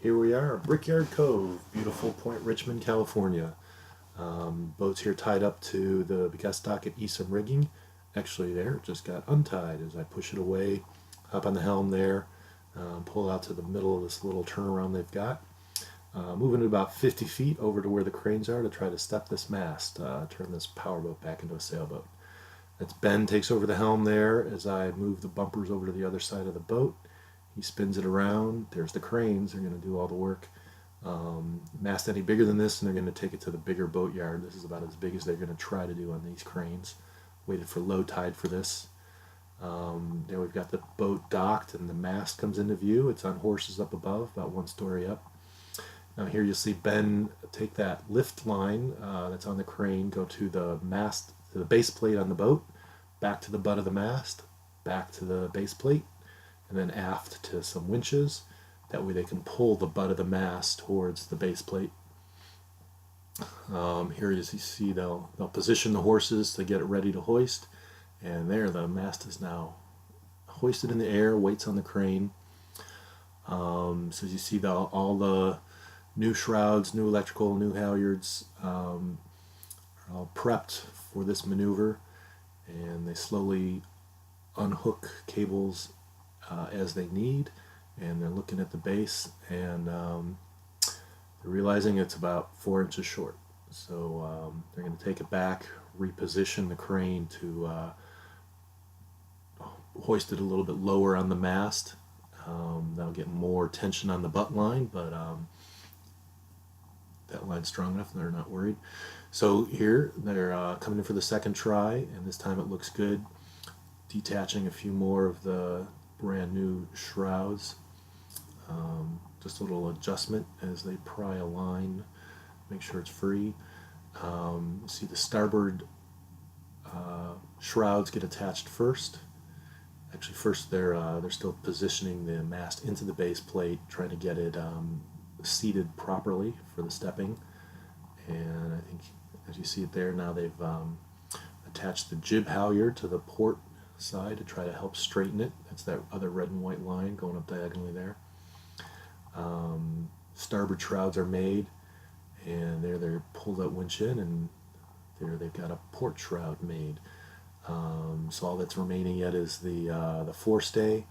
Here we are, Brickyard Cove, beautiful Point Richmond, California. Boat's here tied up to the gas dock at Esom Rigging. Actually there, just got untied as I push it away, hop on the helm there, pull it out to the middle of this little turnaround they've got. Moving it about 50 feet over to where the cranes are to try to step this mast, turn this powerboat back into a sailboat. That's Ben takes over the helm there as I move the bumpers over to the other side of the boat. He spins it around. There's the cranes. They're going to do all the work. Mast any bigger than this, and they're going to take it to the bigger boat yard. This is about as big as they're going to try to do on these cranes. Waited for low tide for this. There we've got the boat docked, and the mast comes into view. It's on horses up above, about one story up. Now here you'll see Ben take that lift line that's on the crane, go to the mast, to the base plate on the boat, back to the butt of the mast, back to the base plate, and then aft to some winches. That way they can pull the butt of the mast towards the base plate. Here you see they'll position the horses to get it ready to hoist, and there the mast is now hoisted in the air, weights on the crane. So as you see all the new shrouds, new electrical, new halyards are all prepped for this maneuver, and they slowly unhook cables as they need, and they're looking at the base, and they're realizing it's about 4 inches short. So they're going to take it back, reposition the crane to hoist it a little bit lower on the mast. That'll get more tension on the butt line, but that line's strong enough and they're not worried. So here they're coming in for the second try, and this time it looks good. Detaching a few more of the brand new shrouds. Just a little adjustment as they pry a line, make sure it's free. See the starboard shrouds get attached first. Actually, first they're still positioning the mast into the base plate, trying to get it seated properly for the stepping. And I think as you see it there, now they've attached the jib halyard to the port side to try to help straighten it. That's that other red and white line going up diagonally there. Starboard shrouds are made, and there they're pulled that winch in, and there they've got a port shroud made. So all that's remaining yet is the forestay.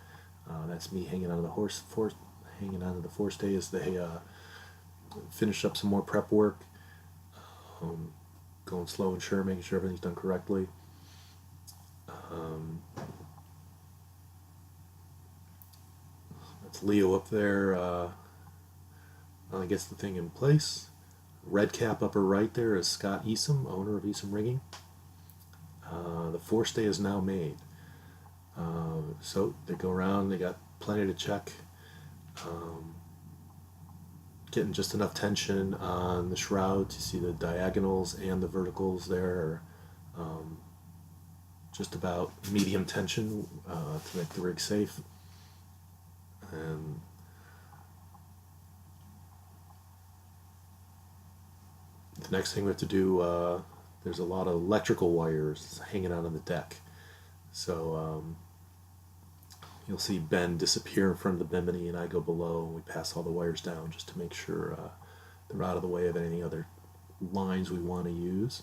That's me hanging onto the hanging onto the forestay as they finish up some more prep work. Going slow and sure, making sure everything's done correctly. That's Leo up there. I gets the thing in place. Red cap upper right there is Scott Esom, owner of Esom Rigging. The forestay is now made. So they go around, they got plenty to check. Getting just enough tension on the shrouds. You see the diagonals and the verticals there are just about medium tension to make the rig safe. And the next thing we have to do, there's a lot of electrical wires hanging out on the deck. So you'll see Ben disappear in front of the bimini, and I go below, and we pass all the wires down just to make sure they're out of the way of any other lines we want to use.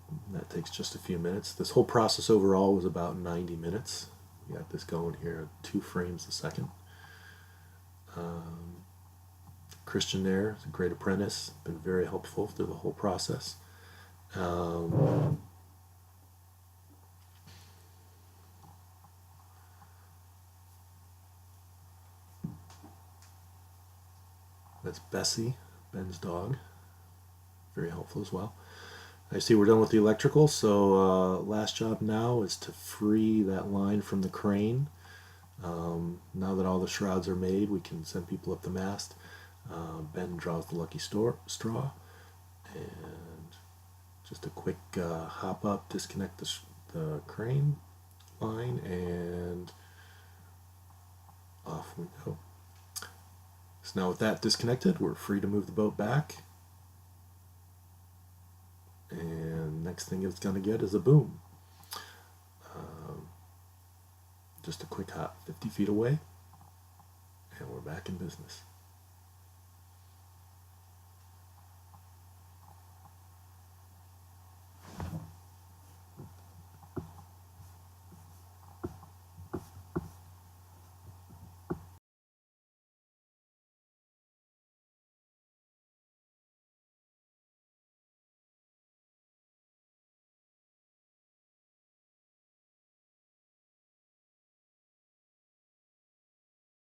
And that takes just a few minutes. This whole process overall was about 90 minutes. We got this going here at 2 frames a second. Christian there is a great apprentice, been very helpful through the whole process. That's Bessie, Ben's dog, very helpful as well. I see we're done with the electrical, so last job now is to free that line from the crane. Now that all the shrouds are made, we can send people up the mast. Ben draws the lucky straw, and just a quick hop up, disconnect the crane line, and off we go. So now with that disconnected, we're free to move the boat back, and next thing it's going to get is a boom. Just a quick hop 50 feet away, and we're back in business.